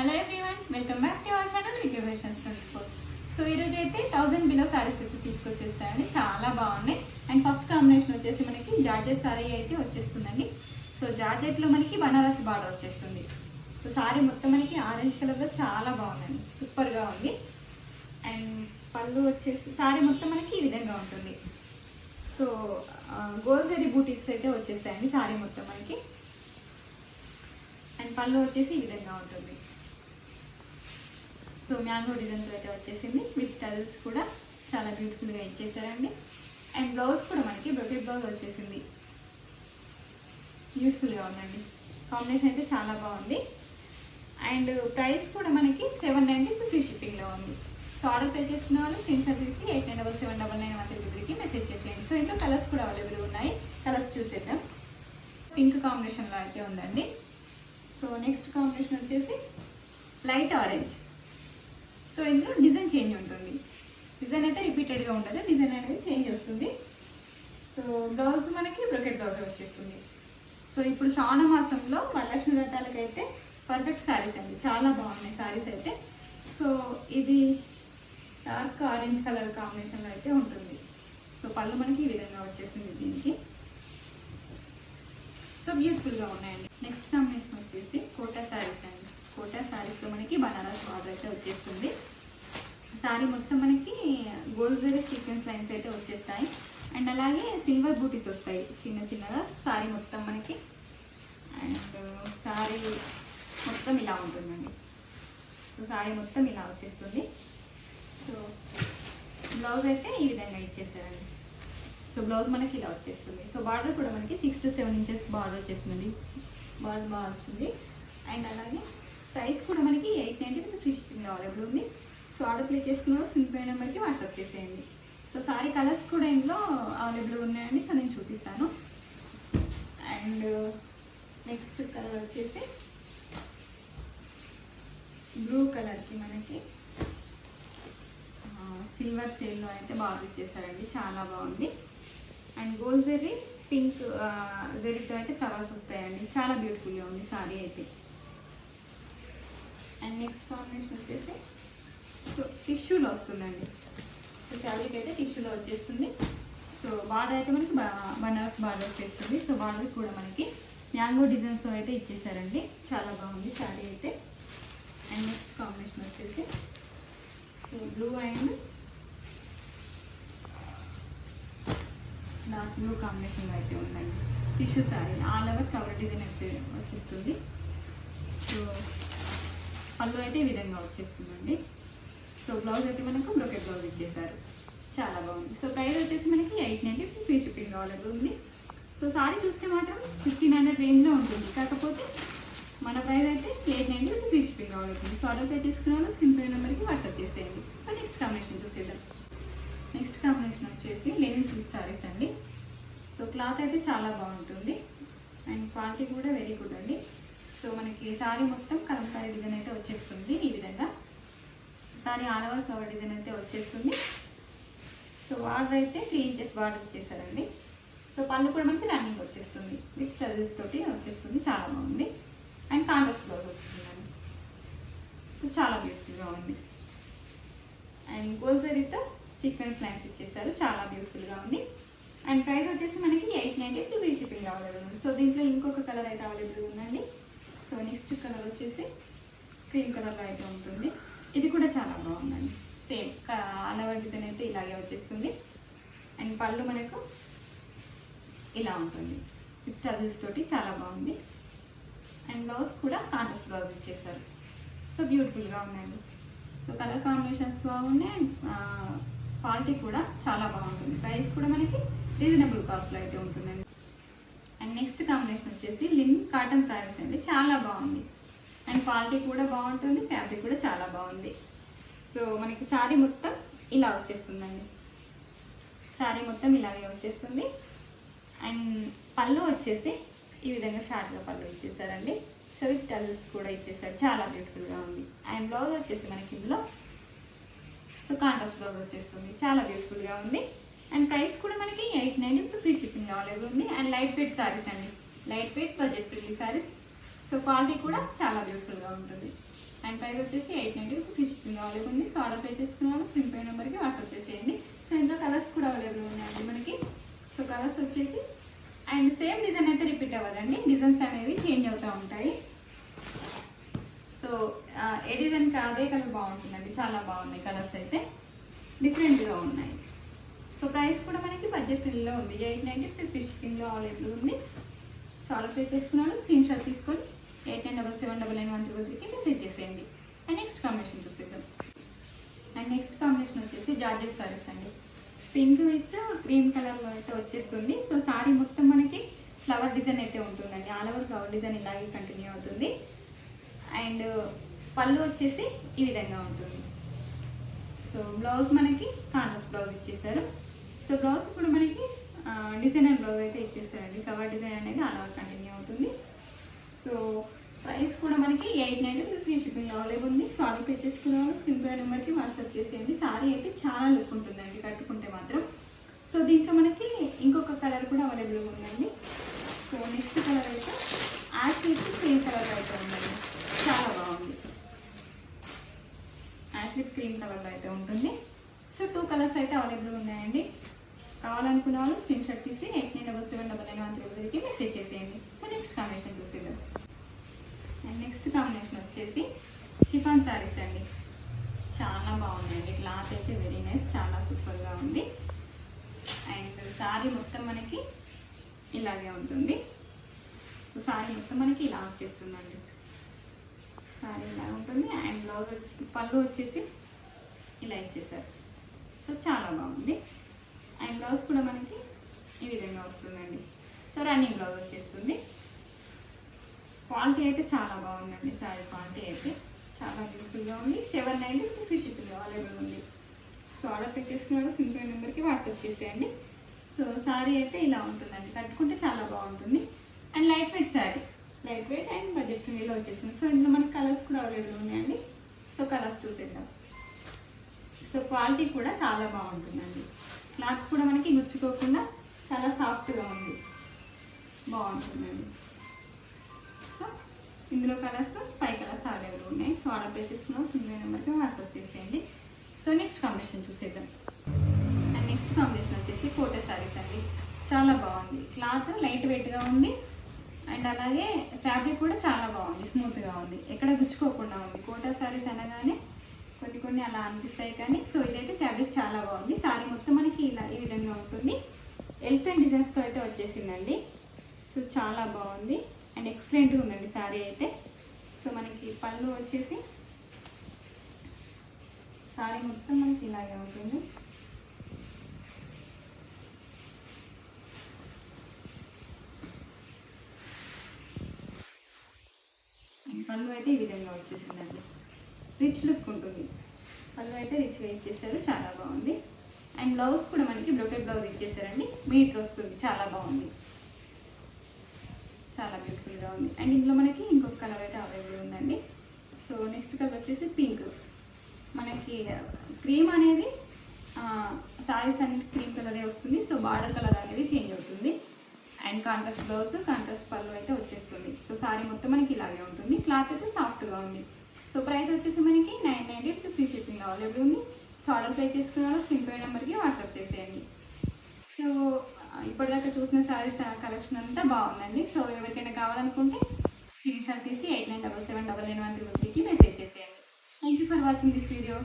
Hello everyone, welcome back to our channel రిక్యూరేషన్స్ 24. So ఈరోజు అయితే 1000 బిలో సారీస్ అయితే తీసుకొచ్చేస్తాయండి. చాలా బాగున్నాయి. అండ్ ఫస్ట్ కాంబినేషన్ వచ్చేసి మనకి జార్జెట్ సారీ అయితే వచ్చేస్తుందండి. సో జార్జెట్లో మనకి బనారసి బార్డర్ వచ్చేస్తుంది. సో సారీ మొత్తం మనకి ఆరెంజ్ కలర్లో చాలా బాగుందండి, సూపర్గా ఉంది. అండ్ పళ్ళు వచ్చేసి సారీ మొత్తం మనకి ఈ విధంగా ఉంటుంది. సో గోల్డ్ జరీ బూటీస్ అయితే వచ్చేస్తాయండి సారీ మొత్తం మనకి. అండ్ పళ్ళు వచ్చేసి ఈ విధంగా ఉంటుంది. సో మ్యాంగో డిజైన్స్ అయితే వచ్చేసింది. విత్ టల్స్ కూడా చాలా బ్యూటిఫుల్గా ఇచ్చేసారండి. అండ్ బ్లౌజ్ కూడా మనకి బ్రొకెట్ బ్లౌజ్ వచ్చేసింది. బ్యూటిఫుల్గా ఉందండి. కాంబినేషన్ అయితే చాలా బాగుంది. అండ్ ప్రైస్ కూడా మనకి 790 ఫ్రీ షిప్పింగ్లో ఉంది. సో ఆర్డర్ పే చేసుకున్న వాళ్ళు స్క్రీన్షాట్ తీసి 897799 మెసేజ్ చేసేయండి. సో ఇంట్లో కలర్స్ కూడా అవైలబుల్ ఉన్నాయి. కలర్స్ చూసేద్దాం. పింక్ కాంబినేషన్లో అయితే ఉందండి. సో నెక్స్ట్ కాంబినేషన్ వచ్చేసి లైట్ ఆరెంజ్. సో ఇందులో డిజైన్ చేంజ్ ఉంటుంది. డిజైన్ అయితే రిపీటెడ్గా ఉంటుంది, డిజైన్ అనేది చేంజ్ వస్తుంది. సో బ్లౌజ్ మనకి బ్రొకెట్ బ్లౌజ్ వచ్చేస్తుంది. సో ఇప్పుడు శ్రావణ మాసంలో వరలక్ష్మి వ్రతాలకి అయితే పర్ఫెక్ట్ శారీస్ అండి, చాలా బాగున్నాయి శారీస్ అయితే. సో ఇది డార్క్ ఆరెంజ్ కలర్ కాంబినేషన్లో అయితే ఉంటుంది. సో పళ్ళు మనకి ఈ విధంగా వచ్చేసింది దీనికి. సో బ్యూటిఫుల్గా ఉన్నాయండి. నెక్స్ట్ కాంబినేషన్ వచ్చేసి కోటా శారీస్ అండి. కోటా శారీస్లో మనకి బనారస్ బార్డర్ అయితే వచ్చేస్తుంది. శారీ మొత్తం మనకి గోల్డ్ జరీ సీక్వెన్స్ లైన్స్ అయితే వచ్చేస్తాయి. అండ్ అలాగే సిల్వర్ బూటీస్ వస్తాయి చిన్న చిన్నగా శారీ మొత్తం మనకి. అండ్ శారీ మొత్తం ఇలా ఉంటుందండి. సో శారీ మొత్తం ఇలా వచ్చేస్తుంది. సో బ్లౌజ్ అయితే ఈ విధంగా ఇచ్చేసారండి. సో బ్లౌజ్ మనకి ఇలా వచ్చేస్తుంది. సో బార్డర్ కూడా మనకి 6 to 7 ఇంచెస్ బార్డర్ వచ్చేస్తుంది. బార్డర్ బాగా వచ్చింది. అండ్ అలాగే ప్రైస్ కూడా మనకి 890 ఫ్రీ షిప్పింగ్ అవైలబుల్ ఉంది. సో ఆర్డర్ ప్లేస్ చేసుకున్న స్క్రీన్ పై నెంబర్కి వాట్సాప్ చేసేయండి. సో సారీ కలర్స్ కూడా ఇందులో అవైలబుల్ ఉన్నాయండి. సో నేను చూపిస్తాను. అండ్ నెక్స్ట్ కలర్ వచ్చేసి బ్లూ కలర్కి మనకి సిల్వర్ షేడ్లో అయితే బార్డర్ ఇచ్చేసారండి, చాలా బాగుంది. అండ్ గోల్డ్ జరీ పింక్ జరీతో అయితే ఫ్లవర్స్ వస్తాయండి, చాలా బ్యూటిఫుల్గా ఉంది సారీ అయితే. అండ్ నెక్స్ట్ కాంబినేషన్ వచ్చేసి సో టిష్యూలో వస్తుందండి. సో ఫ్యాబ్రిక్ అయితే టిష్యూలో వచ్చేస్తుంది. సో బార్డర్ అయితే మనకి బనారస్ బార్డర్ వచ్చేస్తుంది. సో బార్డర్ కూడా మనకి మ్యాంగో డిజైన్స్తో అయితే ఇచ్చేసారండి, చాలా బాగుంది శారీ అయితే. అండ్ నెక్స్ట్ కాంబినేషన్ వచ్చేసి so blue and dark blue కాంబినేషన్లో అయితే ఉందండి. Tissue sari all over flower design అయితే వచ్చేస్తుంది. సో పళ్ళు అయితే ఈ విధంగా వచ్చేస్తుందండి. సో బ్లౌజ్ అయితే మనకు బ్రొకెట్ బ్లౌజ్ ఇచ్చేసారు, చాలా బాగుంది. సో ప్రైస్ వచ్చేసి మనకి 890 ఫ్రీ షిప్పింగ్ అవైలబుల్ ఉంది. సో సారీ చూస్తే మాత్రం 1500 రేంజ్లో ఉంటుంది, కాకపోతే మన ప్రైస్ అయితే 890 ఫ్రీ షిప్పింగ్ అవైలబుల్ ఉంది. సో ఆర్డర్ పే తీసుకునే వాళ్ళు స్క్రీన్ పై నెంబర్కి వాట్సాప్ చేసేయండి. సో నెక్స్ట్ కాంబినేషన్ చూసేద్దాం. నెక్స్ట్ కాంబినేషన్ వచ్చేసి లెనిన్ సిల్క్ సారీస్ అండి. సో క్లాత్ అయితే చాలా బాగుంటుంది అండ్ క్వాలిటీ కూడా వెరీ గుడ్ అండి. సో మనకి సారీ మొత్తం కలంకారీ డిజైన్ అయితే వచ్చేస్తుంది. ఈ విధంగా sorry all over flower design అయితే వచ్చేస్తుంది. సో బార్డర్ అయితే 3 ఇంచెస్ బార్డర్ ఇచ్చేసారండి. సో పళ్ళు కూడా మనకి రన్నింగ్ వచ్చేస్తుంది, విత్ టజల్స్ తోటి వచ్చేస్తుంది, చాలా బాగుంది. అండ్ కాంట్రాస్ట్ బ్లౌజ్ వస్తుందండి. సో చాలా బ్యూటిఫుల్గా ఉంది. అండ్ గోల్డ్ జరీతో సీక్వెన్స్ లైన్స్ ఇచ్చేసారు, చాలా బ్యూటిఫుల్గా ఉంది. అండ్ ప్రైస్ వచ్చేసి మనకి 890 ఫ్రీ షిప్పింగ్ అవైలబుల్ ఉంది. సో దీంట్లో ఇంకొక కలర్ అయితే అవైలబుల్ ఉందండి. సో నెక్స్ట్ కలర్ వచ్చేసి క్రీమ్ కలర్లో అయితే ఉంటుంది. ఇది కూడా చాలా బాగుందండి. సేమ్ అలవర్ డిజైన్ అయితే ఇలాగే వచ్చేస్తుంది. అండ్ పళ్ళు మనకు ఇలా ఉంటుంది, విత్ టజల్స్ తోటి చాలా బాగుంది. అండ్ బ్లౌజ్ కూడా కాంట్రాస్ట్ బ్లౌజ్ ఇచ్చేసారు. సో బ్యూటిఫుల్గా ఉందండి. సో కలర్ కాంబినేషన్స్ బాగున్నాయి అండ్ క్వాలిటీ కూడా చాలా బాగుంటుంది. ప్రైస్ కూడా మనకి రీజనబుల్ కాస్ట్లో అయితే ఉంటుందండి. అండ్ నెక్స్ట్ కాంబినేషన్ వచ్చేసి లిన్ కాటన్ శారీస్ అండి, చాలా బాగుంది. అండ్ క్వాలిటీ కూడా బాగుంటుంది, ఫ్యాబ్రిక్ కూడా చాలా బాగుంది. సో మనకి శారీ మొత్తం ఇలా వచ్చేస్తుందండి. శారీ మొత్తం ఇలాగే వచ్చేస్తుంది. అండ్ పళ్ళు వచ్చేసి ఈ విధంగా షార్ట్గా పళ్ళు ఇచ్చేసారండి. సో విత్ టల్స్ కూడా ఇచ్చేసారు, చాలా బ్యూటిఫుల్గా ఉంది. అండ్ బ్లౌజ్ వచ్చేసి మనకి ఇందులో సో కాంట్రాస్ట్ బ్లౌజ్ వచ్చేస్తుంది, చాలా బ్యూటిఫుల్గా ఉంది. అండ్ ప్రైస్ కూడా మనకి 890 ఫ్రీ షిప్పింగ్ అవైలబుల్ ఉంది. అండ్ లైట్ వెయిట్ శారీస్ అండి, light weight budget friendly saris so quality కూడా చాలా బ్యూటిఫుల్గా ఉంటుంది. అండ్ ప్రైస్ వచ్చేసి 890 ఫ్రీ షిప్పింగ్ అవైలబుల్ ఉంది. సో ఆర్డర్ పే చేసుకున్నాను స్క్రీన్ పే నెంబర్కి వాట్సాప్ చేసేయండి. సో ఇంట్లో కలర్స్ కూడా అవైలబుల్ ఉన్నాయండి మనకి. సో కలర్స్ వచ్చేసి అండ్ సేమ్ డిజైన్ అయితే రిపీట్ అవ్వదండి, డిజైన్స్ అనేవి చేంజ్ అవుతూ ఉంటాయి. సో ఏ డిజైన్కి అదే కలర్ బాగుంటుందండి, చాలా బాగున్నాయి కలర్స్ అయితే డిఫరెంట్గా ఉన్నాయి. సో ప్రైస్ కూడా మనకి బడ్జెట్ ఫ్రీలో ఉంది. 890 ఫ్రీ షిప్పింగ్లో అవైలబుల్ ఉంది. సో ఆర్డర్ పే చేసుకున్నాను స్క్రీన్ షాట్ తీసుకొని 89779913కి మెసేజ్ చేసేయండి. అండ్ నెక్స్ట్ కాంబినేషన్ చూసేద్దాం. అండ్ నెక్స్ట్ కాంబినేషన్ వచ్చేసి జార్జెస్ సారీస్ అండి. పింక్ విత్ క్రీమ్ కలర్లో అయితే వచ్చేస్తుంది. సో సారీ మొత్తం మనకి ఫ్లవర్ డిజైన్ అయితే ఉంటుందండి. ఆల్ ఓవర్ ఫ్లవర్ డిజైన్ ఇలాగే కంటిన్యూ అవుతుంది. అండ్ పళ్ళు వచ్చేసి ఈ విధంగా ఉంటుంది. సో బ్లౌజ్ మనకి కాంట్రాస్ట్ బ్లౌజ్ ఇచ్చేసారు. సో బ్లౌజ్ కూడా మనకి డిజైనర్ బ్లౌజ్ అయితే ఇచ్చేసారండి. ఫ్లవర్ డిజైన్ అనేది అలా కంటిన్యూ అవుతుంది. సో ప్రైస్ కూడా మనకి 890 ఫ్రీ షిప్పింగ్లో అవైలబుల్ ఉంది. సో ఆర్డర్ పే చేసుకున్నాను స్క్రీన్ పే నెంబర్కి వాట్సాప్ చేసేయండి. సారీ అయితే చాలా లుక్ ఉంటుందండి కట్టుకుంటే మాత్రం. సో దీంట్లో మనకి ఇంకొక కలర్ కూడా అవైలబుల్ ఉందండి. సో నెక్స్ట్ కలర్ అయితే యాష్ విత్ క్రీమ్ కలర్ అయితే ఉందండి, చాలా బాగుంది. యాష్ విత్ క్రీమ్ కలర్లో అయితే ఉంటుంది. సో 2 కలర్స్ అయితే అవైలబుల్ ఉన్నాయండి. కావాలనుకున్న వాళ్ళు స్క్రీన్ షాట్ తీసి 89779913కి మెసేజ్ చేసేయండి. సో నెక్స్ట్ కాంబినేషన్ చూసేద్దాం. అండ్ నెక్స్ట్ కాంబినేషన్ వచ్చేసి షిఫాన్ శారీస్ అండి. చాలా బాగుందండి, క్లాత్ అయితే వెరీ నైస్, చాలా సూపర్గా ఉంది. అండ్ శారీ మొత్తం మనకి ఇలాగే ఉంటుంది. సో శారీ మొత్తం మనకి ఇలా వచ్చేస్తుందండి. శారీ ఇలా ఉంటుంది. అండ్ బ్లౌజ్ పళ్ళు వచ్చేసి ఇలా ఇచ్చేసారు. సో చాలా బాగుంది. అండ్ బ్లౌజ్ కూడా మనకి ఈ విధంగా వస్తుందండి. సో రన్నింగ్ బ్లౌజ్ వచ్చేస్తుంది. క్వాలిటీ అయితే చాలా బాగుందండి. శారీ క్వాలిటీ అయితే చాలా బ్యూటిఫుల్గా ఉంది. 790 ఫ్రీ షిప్పింగ్లో అవైలబుల్ ఉంది. సో ఆర్డర్ పే చేసుకున్న సింపుల్ నెంబర్కి వాట్సాప్ చేసేయండి. సో శారీ అయితే ఇలా ఉంటుందండి, కట్టుకుంటే చాలా బాగుంటుంది. And light weight sari, light weight and budget ఫ్రీలో వచ్చేసింది. సో ఇందులో మనకి కలర్స్ కూడా అవైలబుల్ ఉన్నాయండి. సో కలర్స్ చూసేద్దాం. సో క్వాలిటీ కూడా చాలా బాగుంటుందండి. క్లాత్ కూడా మనకి గుచ్చుకోకుండా చాలా సాఫ్ట్గా ఉంది, బాగుంటుందండి. సో ఇందులో కలర్స్ 5 కలర్స్ అవైలబుల్ ఉన్నాయి. సో ఆర్డర్ పే చేసుకున్నాం సింగిల్ నెంబర్కి వాట్సాప్ చేసేయండి. సో నెక్స్ట్ కాంబినేషన్ చూసేద్దాం. అండ్ నెక్స్ట్ కాంబినేషన్ వచ్చేసి కోటా శారీస్ అండి. చాలా బాగుంది, క్లాత్ లైట్ వెయిట్గా ఉంది. అండ్ అలాగే ఫ్యాబ్రిక్ కూడా చాలా బాగుంది, స్మూత్గా ఉంది, ఎక్కడ గుచ్చుకోకుండా ఉంది. కోటా శారీస్ అనగానే కొన్ని అలా అనిపిస్తాయి కానీ సో ఇదైతే ఫ్యాబ్రిక్ చాలా బాగుంది. శారీ మొత్తం మనకి ఇలా ఈ విధంగా ఉంటుంది. ఎలిఫెంట్ డిజైన్స్తో అయితే వచ్చేసిందండి. సో చాలా బాగుంది అండ్ ఎక్సలెంట్గా ఉందండి శారీ అయితే. సో మనకి పళ్ళు వచ్చేసి శారీ మొత్తం మనకి ఇలాగే ఉంటుంది. పళ్ళు అయితే ఈ విధంగా వచ్చేసిందండి, రిచ్ లుక్ ఉంటుంది. పళ్ళు అయితే రిచ్గా ఇచ్చేసారు, చాలా బాగుంది. అండ్ బ్లౌజ్ కూడా మనకి బ్రోకెట్ బ్లౌజ్ ఇచ్చేసారండి, మీటర్ వస్తుంది, చాలా బాగుంది, చాలా బ్యూటిఫుల్గా ఉంది. అండ్ ఇందులో మనకి ఇంకొక కలర్ అయితే అవైలబుల్ ఉందండి. సో నెక్స్ట్ కలర్ వచ్చేసి పింక్. మనకి క్రీమ్ అనేది సారీస్ అనేది క్రీమ్ కలరే వస్తుంది. సో బార్డర్ కలర్ అనేది చేంజ్ అవుతుంది. అండ్ కాంట్రాస్ట్ బ్లౌజ్, కాంట్రాస్ట్ పళ్ళు అయితే వచ్చేస్తుంది. సో సారీ మొత్తం మనకి ఇలాగే ఉంటుంది. క్లాత్ అయితే సాఫ్ట్గా ఉంది. సో ప్రైస్ వచ్చేసి మనకి 990 ఫ్రీ షిప్పింగ్ అవైలబుల్ ఉంది. సో ఆర్డర్ ప్లే చేసుకున్న స్క్రీన్ పే నెంబర్కి వాట్సాప్ చేసేయండి. సో ఇప్పటిదాకా చూసిన సారీస్ కలెక్షన్ అంతా బాగుందండి. సో ఎవరికైనా కావాలనుకుంటే స్క్రీన్ షాట్ తీసి 89779913కి మెసేజ్ చేసేయండి. Thank you for watching this video.